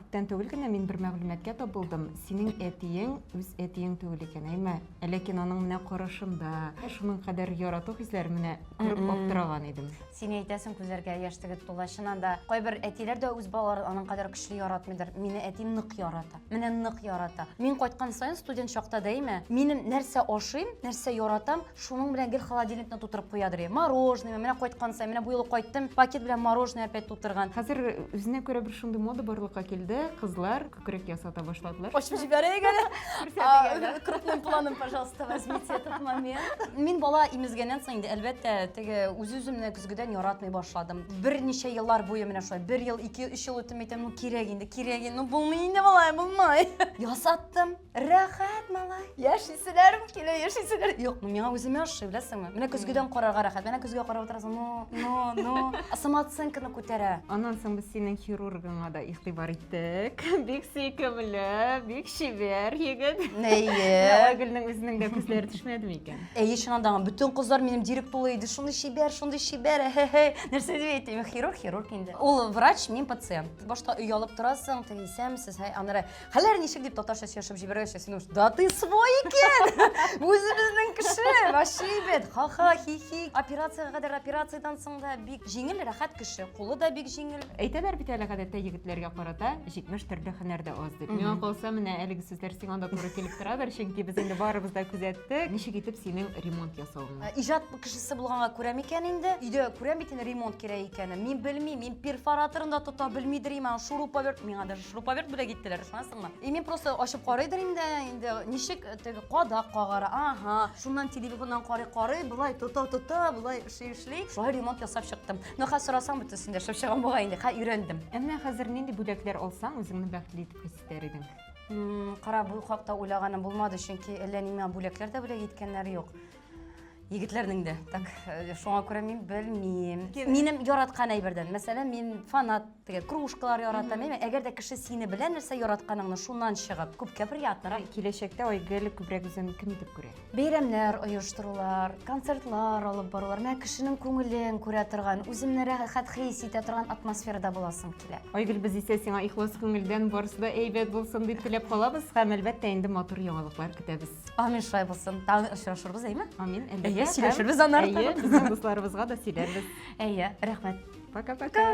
күптән түгел генә мин бер мәгълүматкә табылдым. Синең әтиең үз әтиең түгел икән, әйме? Ләкин аның менә карашында шуның кадәр ярату хисләре менә күреп аптыраган идем. Син әйтәсең күзләргә яшь тегеп тулашынан да кайбер әтиләр дә үз балаларын аның кадәр көчле яратмыйдыр. Мине әтим нык ярата. Менә нык ярата. Мин кайткан саен студент чакта дәйме? Минем нәрсә ашыйм, нәрсә яратам, шуның белән гел холодильникны тутырып куядыр. Мороженое, менә кайткан саен, менә бу юлы кайттым, пакет белән мороженое опять тутырган. Хәзер үзенә күрә бер шундый мода барлыкка килде. Кызлар күкрәк ясата башладылар. Ачып җибәрәйек әле. Крупным планом, пожалуйста, возьмите этот момент. Мин бала имезгәннән соң инде әлбәттә теге үз-үземне көзгедән яратмый башладым. Берничә еллар буе менә шулай 1 ел, 2-3 ел үтеп әйтәм, ну кирәк инде, ну булмый инде малай, булмай. Ясаттым. Рәхәт малай. Яшиселәрем килә, яшиселәр. Юк, ну миңа үземә ошый, беләсеңме? Менә көзгедән карарга рәхәт. Менә көзгә карап утырасың, ну. Самооценканы күтәрә. Аннан соң без синең хирургыңа да игътибар иттек. Бик сөйкемле, бик шибәр егет. Нәйе? Гөлнең үзенең дә күзләре төшмәдеме икән? Әйе, шуннан бүтән кызлар минем директолы иде. Шундый шибәр. Нәрсә дип әйтим? Хирург инде. Ул врач, мин пациент. Башта үй алып торасың, тегисәмсез, аннары хәлләр ничек дип татарча сөйләшеп җибәрәчәк, син да ты свой икән. Үзебезнең кеше, вашибет. Ха-ха, хи-хи. Операциягә кадәр операциядан соң да бик җиңел, рәхәт кеше. Кулы да бик җиңел. Әйтәләр бит әле гадәттә егетләргә карата 70 төрле һөнәр дә аз дип. Миңа калса менә әлеге сүзләр сиңа да туры килеп торадыр, чөнки без инде барыбыз да күзәттек. Ничек итеп синең ремонт ясауыңны. Иҗат кешесе булганга күрә микән инде? Өйдә күрәм бит ремонт кирәк икәнен. Мин белмим, мин перфораторын да тота белмидер иман. Шуруповерт, миңа даже шуруповерт бүләк иттеләр, шунасыңмы? Мин просто ачып карыйдыр инде ничек теге кадак кагара. Аха, шуннан телефоннан карый, булай тота, булай эшли. Шулай ремонт ясап чыктым. Ну хәзер сорасаң бөтенсендә шәп чыган буга инде. Өйрәндем. Әмма хәзер нинди бүләкләр алсаң, үзеңне бәхетле итеп хис итәр идең? Кара, бу хакта уйлаганым булмады, чөнки әллә нимә бүләкләр дә бүләк иткәннәр юк. Егетләрнең дә. Так, шуңа күрә мин белмим. Минем яраткан әйбердән. Мәсәлән, мин фанат теге кружкалар яратам. Әгәр дә кеше сине белән нәрсә яратканыңны шуннан чыгып, күпкә приятнырак. Киләчәктә Айгөл күбрәк үзен кем итеп күрә? Бәйрәмнәр оештырулар, концертлар алып барулар, менә кешенең күңелен күрә торган, үземне рәхәт хис итә торган атмосферада буласым килә. Айгөл, без исә сиңа ихлас күңелдән барысы да әйбәт булсын дип теләп калабыз һәм әлбәттә инде матур яңалыклар көтәбез. Амин, шулай булсын. Тагын очрашырбыз, әйме? Амин. Сөйләшербез аннары. Әйе, безнең дусларыбызга да сөйләрбез. Әйе, рәхмәт. Пока-пока.